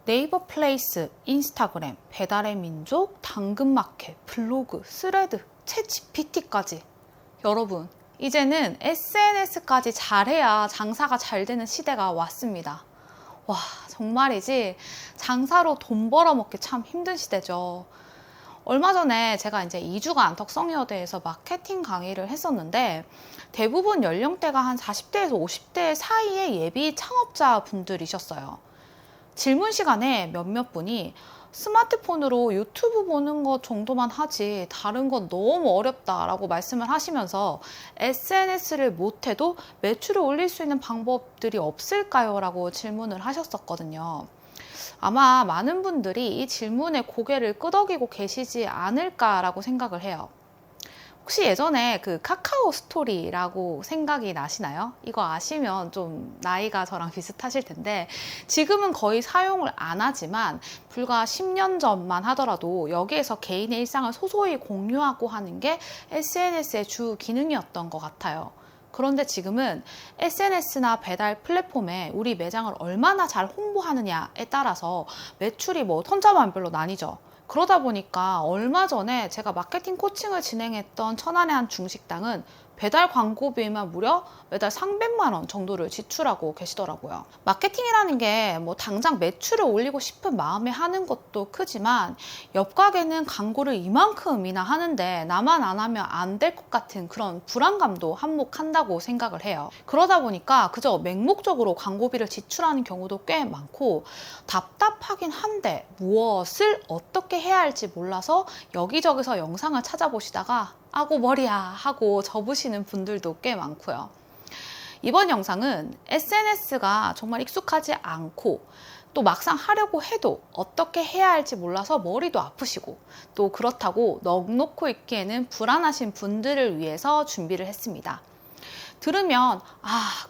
네이버 플레이스, 인스타그램, 배달의 민족, 당근마켓, 블로그, 스레드, 챗 GPT까지. 여러분, 이제는 SNS까지 잘해야 장사가 잘 되는 시대가 왔습니다. 와, 정말이지 장사로 돈 벌어먹기 참 힘든 시대죠. 얼마 전에 제가 이제 이주가 안턱성여대에서 마케팅 강의를 했었는데 대부분 연령대가 한 40대에서 50대 사이의 예비 창업자 분들이셨어요. 질문 시간에 몇몇 분이 스마트폰으로 유튜브 보는 것 정도만 하지 다른 건 너무 어렵다라고 말씀을 하시면서 SNS를 못해도 매출을 올릴 수 있는 방법들이 없을까요? 라고 질문을 하셨었거든요. 아마 많은 분들이 이 질문에 고개를 끄덕이고 계시지 않을까라고 생각을 해요. 혹시 예전에 그 카카오 스토리라고 생각이 나시나요? 이거 아시면 좀 나이가 저랑 비슷하실 텐데 지금은 거의 사용을 안 하지만 불과 10년 전만 하더라도 여기에서 개인의 일상을 소소히 공유하고 하는 게 SNS의 주 기능이었던 것 같아요. 그런데 지금은 SNS나 배달 플랫폼에 우리 매장을 얼마나 잘 홍보하느냐에 따라서 매출이 뭐 천차만별로 나뉘죠. 그러다 보니까 얼마 전에 제가 마케팅 코칭을 진행했던 천안의 한 중식당은 배달 광고비만 무려 매달 300만 원 정도를 지출하고 계시더라고요. 마케팅이라는 게 뭐 당장 매출을 올리고 싶은 마음에 하는 것도 크지만 옆 가게는 광고를 이만큼이나 하는데 나만 안 하면 안 될 것 같은 그런 불안감도 한몫한다고 생각을 해요. 그러다 보니까 그저 맹목적으로 광고비를 지출하는 경우도 꽤 많고 답답하긴 한데 무엇을 어떻게 해야 할지 몰라서 여기저기서 영상을 찾아보시다가 아고 머리야 하고 접으시는 분들도 꽤 많고요. 이번 영상은 SNS가 정말 익숙하지 않고 또 막상 하려고 해도 어떻게 해야 할지 몰라서 머리도 아프시고 또 그렇다고 넋놓고 있기에는 불안하신 분들을 위해서 준비를 했습니다. 들으면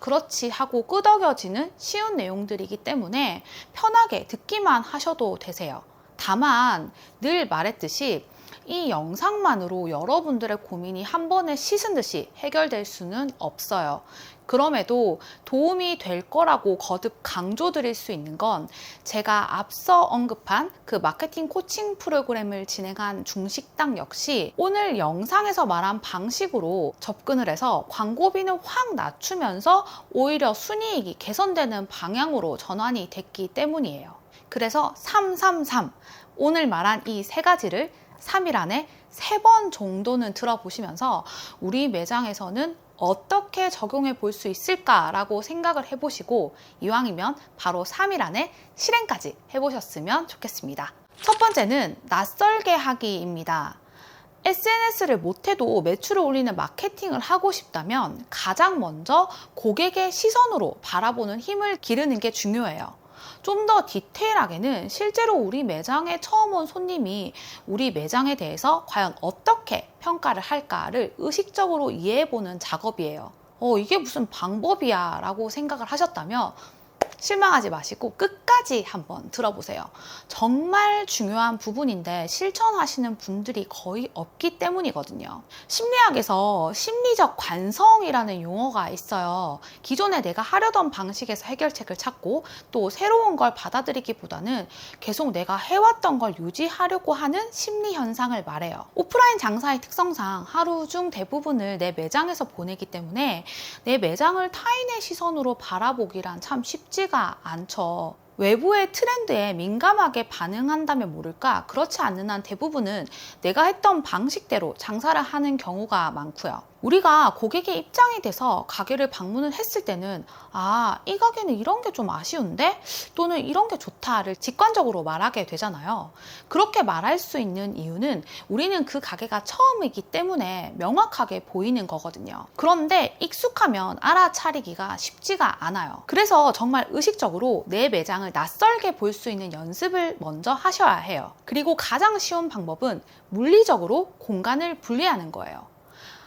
그렇지 하고 끄덕여지는 쉬운 내용들이기 때문에 편하게 듣기만 하셔도 되세요. 다만 늘 말했듯이 이 영상만으로 여러분들의 고민이 한 번에 씻은 듯이 해결될 수는 없어요. 그럼에도 도움이 될 거라고 거듭 강조드릴 수 있는 건 제가 앞서 언급한 그 마케팅 코칭 프로그램을 진행한 중식당 역시 오늘 영상에서 말한 방식으로 접근을 해서 광고비는 확 낮추면서 오히려 순이익이 개선되는 방향으로 전환이 됐기 때문이에요. 그래서 333, 오늘 말한 이 세 가지를 3일 안에 3번 정도는 들어보시면서 우리 매장에서는 어떻게 적용해 볼 수 있을까라고 생각을 해보시고 이왕이면 바로 3일 안에 실행까지 해보셨으면 좋겠습니다. 첫 번째는 낯설게 하기입니다. SNS를 못해도 매출을 올리는 마케팅을 하고 싶다면 가장 먼저 고객의 시선으로 바라보는 힘을 기르는 게 중요해요. 좀 더 디테일하게는 실제로 우리 매장에 처음 온 손님이 우리 매장에 대해서 과연 어떻게 평가를 할까를 의식적으로 이해해보는 작업이에요. 이게 무슨 방법이야 라고 생각을 하셨다면 실망하지 마시고 끝까지 한번 들어보세요. 정말 중요한 부분인데 실천하시는 분들이 거의 없기 때문이거든요. 심리학에서 심리적 관성이라는 용어가 있어요. 기존에 내가 하려던 방식에서 해결책을 찾고 또 새로운 걸 받아들이기보다는 계속 내가 해왔던 걸 유지하려고 하는 심리 현상을 말해요. 오프라인 장사의 특성상 하루 중 대부분을 내 매장에서 보내기 때문에 내 매장을 타인의 시선으로 바라보기란 참 쉽지가 않죠. 외부의 트렌드에 민감하게 반응한다면 모를까 그렇지 않는 한 대부분은 내가 했던 방식대로 장사를 하는 경우가 많고요. 우리가 고객의 입장이 돼서 가게를 방문을 했을 때는 이 가게는 이런 게 좀 아쉬운데? 또는 이런 게 좋다를 직관적으로 말하게 되잖아요. 그렇게 말할 수 있는 이유는 우리는 그 가게가 처음이기 때문에 명확하게 보이는 거거든요. 그런데 익숙하면 알아차리기가 쉽지가 않아요. 그래서 정말 의식적으로 내 매장을 낯설게 볼 수 있는 연습을 먼저 하셔야 해요. 그리고 가장 쉬운 방법은 물리적으로 공간을 분리하는 거예요.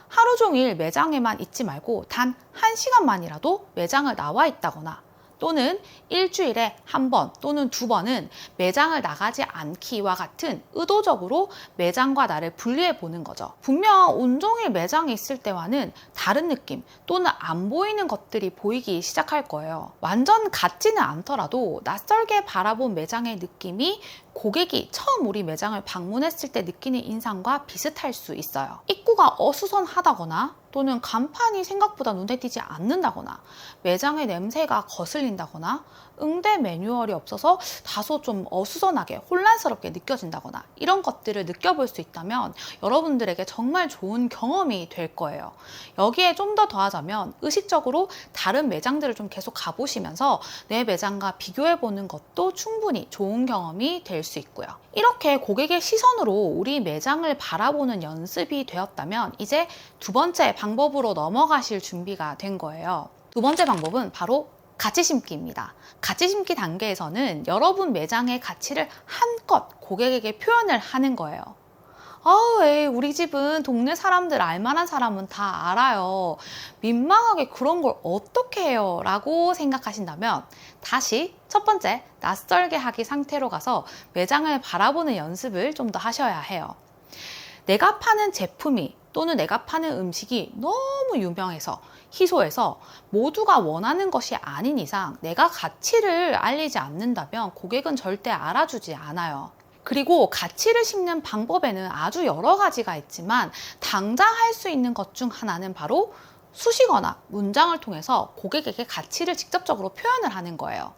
하루 종일 매장에만 있지 말고 단 1시간만이라도 매장을 나와 있다거나 또는 일주일에 한 번 또는 두 번은 매장을 나가지 않기와 같은 의도적으로 매장과 나를 분리해 보는 거죠. 분명 온종일 매장에 있을 때와는 다른 느낌 또는 안 보이는 것들이 보이기 시작할 거예요. 완전 같지는 않더라도 낯설게 바라본 매장의 느낌이 고객이 처음 우리 매장을 방문했을 때 느끼는 인상과 비슷할 수 있어요. 입구가 어수선하다거나 또는 간판이 생각보다 눈에 띄지 않는다거나 매장의 냄새가 거슬린다거나 응대 매뉴얼이 없어서 다소 좀 어수선하게 혼란스럽게 느껴진다거나 이런 것들을 느껴볼 수 있다면 여러분들에게 정말 좋은 경험이 될 거예요. 여기에 좀 더 더하자면 의식적으로 다른 매장들을 좀 계속 가보시면서 내 매장과 비교해보는 것도 충분히 좋은 경험이 될 수 있고요. 이렇게 고객의 시선으로 우리 매장을 바라보는 연습이 되었다면 이제 두 번째 방법으로 넘어가실 준비가 된 거예요. 두 번째 방법은 바로 가치 심기입니다. 가치 심기 단계에서는 여러분 매장의 가치를 한껏 고객에게 표현을 하는 거예요. 에이, 우리 집은 동네 사람들 알만한 사람은 다 알아요. 민망하게 그런 걸 어떻게 해요? 라고 생각하신다면 다시 첫 번째 낯설게 하기 상태로 가서 매장을 바라보는 연습을 좀 더 하셔야 해요. 내가 파는 제품이 또는 내가 파는 음식이 너무 유명해서 희소해서 모두가 원하는 것이 아닌 이상 내가 가치를 알리지 않는다면 고객은 절대 알아주지 않아요. 그리고 가치를 심는 방법에는 아주 여러 가지가 있지만 당장 할 수 있는 것 중 하나는 바로 수식어나 문장을 통해서 고객에게 가치를 직접적으로 표현을 하는 거예요.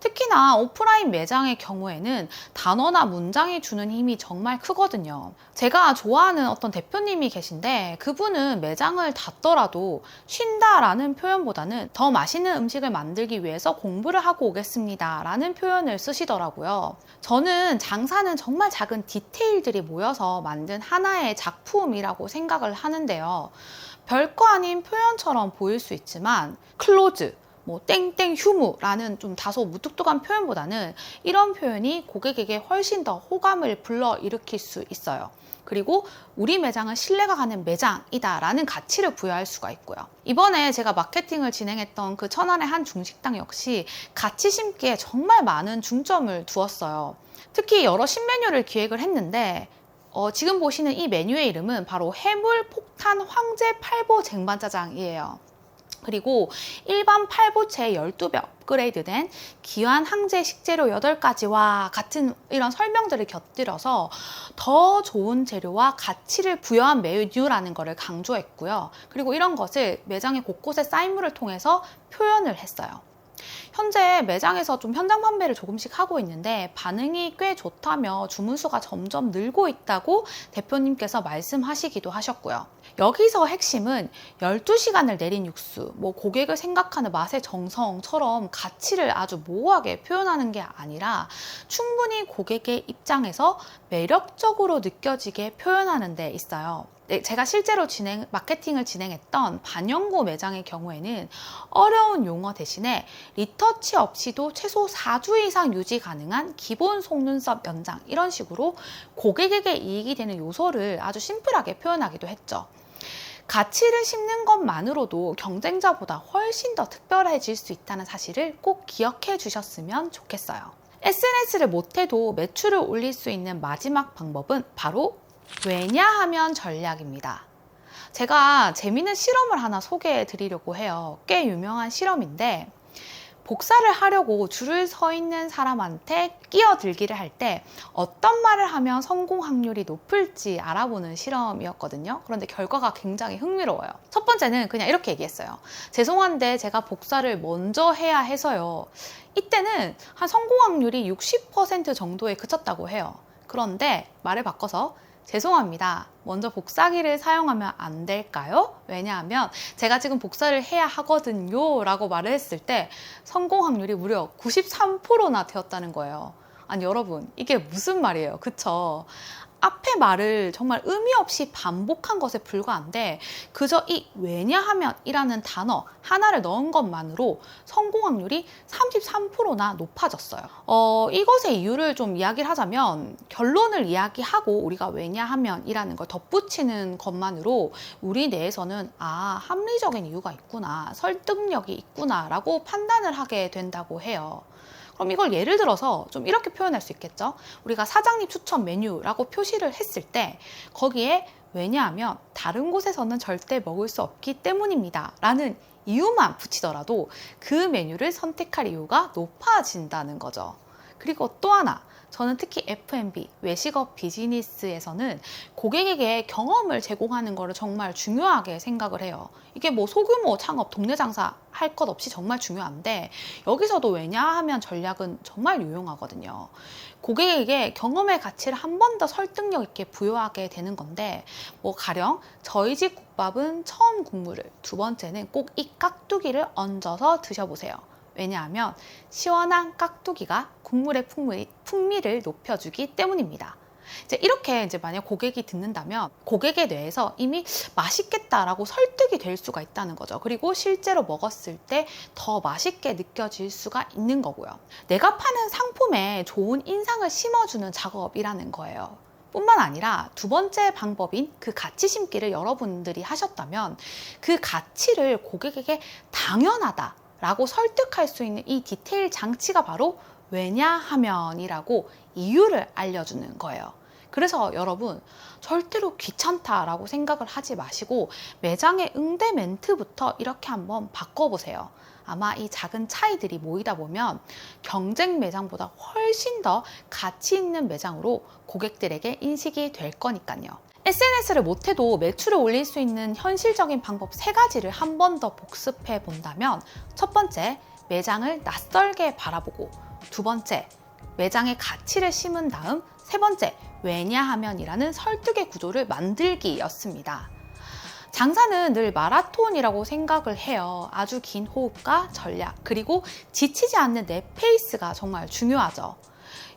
특히나 오프라인 매장의 경우에는 단어나 문장이 주는 힘이 정말 크거든요. 제가 좋아하는 어떤 대표님이 계신데 그분은 매장을 닫더라도 쉰다라는 표현보다는 더 맛있는 음식을 만들기 위해서 공부를 하고 오겠습니다 라는 표현을 쓰시더라고요. 저는 장사는 정말 작은 디테일들이 모여서 만든 하나의 작품이라고 생각을 하는데요. 별거 아닌 표현처럼 보일 수 있지만 클로즈, 땡땡 휴무라는 좀 다소 무뚝뚝한 표현보다는 이런 표현이 고객에게 훨씬 더 호감을 불러일으킬 수 있어요. 그리고 우리 매장은 신뢰가 가는 매장이다 라는 가치를 부여할 수가 있고요. 이번에 제가 마케팅을 진행했던 그 천안의 한 중식당 역시 가치 심기에 정말 많은 중점을 두었어요. 특히 여러 신메뉴를 기획을 했는데 지금 보시는 이 메뉴의 이름은 바로 해물 폭탄 황제 팔보 쟁반짜장이에요. 그리고 일반 팔보채 12배 업그레이드된 기환 항제 식재료 8가지와 같은 이런 설명들을 곁들여서 더 좋은 재료와 가치를 부여한 메뉴라는 것을 강조했고요. 그리고 이런 것을 매장의 곳곳에 사인물을 통해서 표현을 했어요. 현재 매장에서 좀 현장 판매를 조금씩 하고 있는데 반응이 꽤 좋다며 주문 수가 점점 늘고 있다고 대표님께서 말씀하시기도 하셨고요. 여기서 핵심은 12시간을 내린 육수, 고객을 생각하는 맛의 정성처럼 가치를 아주 모호하게 표현하는 게 아니라 충분히 고객의 입장에서 매력적으로 느껴지게 표현하는 데 있어요. 네, 제가 실제로 마케팅을 진행했던 반영구 매장의 경우에는 어려운 용어 대신에 리터치 없이도 최소 4주 이상 유지 가능한 기본 속눈썹 연장 이런 식으로 고객에게 이익이 되는 요소를 아주 심플하게 표현하기도 했죠. 가치를 심는 것만으로도 경쟁자보다 훨씬 더 특별해질 수 있다는 사실을 꼭 기억해 주셨으면 좋겠어요. SNS를 못해도 매출을 올릴 수 있는 마지막 방법은 바로 왜냐하면 전략입니다. 제가 재미있는 실험을 하나 소개해 드리려고 해요. 꽤 유명한 실험인데 복사를 하려고 줄을 서 있는 사람한테 끼어들기를 할 때 어떤 말을 하면 성공 확률이 높을지 알아보는 실험이었거든요. 그런데 결과가 굉장히 흥미로워요. 첫 번째는 그냥 이렇게 얘기했어요. 죄송한데 제가 복사를 먼저 해야 해서요. 이때는 한 성공 확률이 60% 정도에 그쳤다고 해요. 그런데 말을 바꿔서 죄송합니다. 먼저 복사기를 사용하면 안 될까요? 왜냐하면 제가 지금 복사를 해야 하거든요 라고 말을 했을 때 성공 확률이 무려 93%나 되었다는 거예요. 아니 여러분 이게 무슨 말이에요, 그쵸? 앞에 말을 정말 의미 없이 반복한 것에 불과한데 그저 이 왜냐하면이라는 단어 하나를 넣은 것만으로 성공 확률이 33%나 높아졌어요. 이것의 이유를 좀 이야기를 하자면 결론을 이야기하고 우리가 왜냐하면이라는 걸 덧붙이는 것만으로 우리 뇌에서는 합리적인 이유가 있구나, 설득력이 있구나 라고 판단을 하게 된다고 해요. 그럼 이걸 예를 들어서 좀 이렇게 표현할 수 있겠죠? 우리가 사장님 추천 메뉴라고 표시를 했을 때 거기에 왜냐하면 다른 곳에서는 절대 먹을 수 없기 때문입니다 라는 이유만 붙이더라도 그 메뉴를 선택할 이유가 높아진다는 거죠. 그리고 또 하나, 저는 특히 F&B, 외식업 비즈니스에서는 고객에게 경험을 제공하는 것을 정말 중요하게 생각을 해요. 이게 뭐 소규모 창업, 동네 장사 할 것 없이 정말 중요한데 여기서도 왜냐하면 전략은 정말 유용하거든요. 고객에게 경험의 가치를 한 번 더 설득력 있게 부여하게 되는 건데 뭐 가령 저희 집 국밥은 처음 국물을, 두 번째는 꼭 이 깍두기를 얹어서 드셔보세요. 왜냐하면 시원한 깍두기가 국물의 풍미를 높여주기 때문입니다. 이렇게 만약 고객이 듣는다면 고객의 뇌에서 이미 맛있겠다라고 설득이 될 수가 있다는 거죠. 그리고 실제로 먹었을 때 더 맛있게 느껴질 수가 있는 거고요. 내가 파는 상품에 좋은 인상을 심어주는 작업이라는 거예요. 뿐만 아니라 두 번째 방법인 그 가치 심기를 여러분들이 하셨다면 그 가치를 고객에게 당연하다 라고 설득할 수 있는 이 디테일 장치가 바로 왜냐하면이라고 이유를 알려주는 거예요. 그래서 여러분 절대로 귀찮다라고 생각을 하지 마시고 매장의 응대 멘트부터 이렇게 한번 바꿔보세요. 아마 이 작은 차이들이 모이다 보면 경쟁 매장보다 훨씬 더 가치 있는 매장으로 고객들에게 인식이 될 거니까요. SNS를 못해도 매출을 올릴 수 있는 현실적인 방법 3가지를 한 번 더 복습해 본다면 첫 번째, 매장을 낯설게 바라보고 두 번째, 매장의 가치를 심은 다음 세 번째, 왜냐하면이라는 설득의 구조를 만들기였습니다. 장사는 늘 마라톤이라고 생각을 해요. 아주 긴 호흡과 전략, 그리고 지치지 않는 내 페이스가 정말 중요하죠.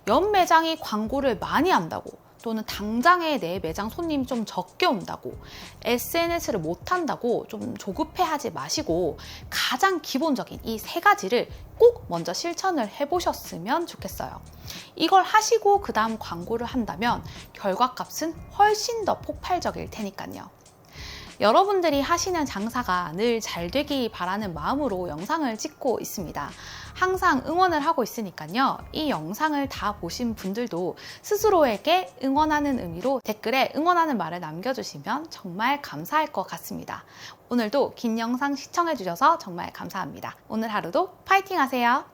옆 매장이 광고를 많이 한다고 또는 당장에 내 매장 손님이 좀 적게 온다고 SNS를 못한다고 좀 조급해하지 마시고 가장 기본적인 이 3가지를 꼭 먼저 실천을 해보셨으면 좋겠어요. 이걸 하시고 그 다음 광고를 한다면 결과값은 훨씬 더 폭발적일 테니까요. 여러분들이 하시는 장사가 늘 잘 되기 바라는 마음으로 영상을 찍고 있습니다. 항상 응원을 하고 있으니까요. 이 영상을 다 보신 분들도 스스로에게 응원하는 의미로 댓글에 응원하는 말을 남겨주시면 정말 감사할 것 같습니다. 오늘도 긴 영상 시청해주셔서 정말 감사합니다. 오늘 하루도 파이팅 하세요.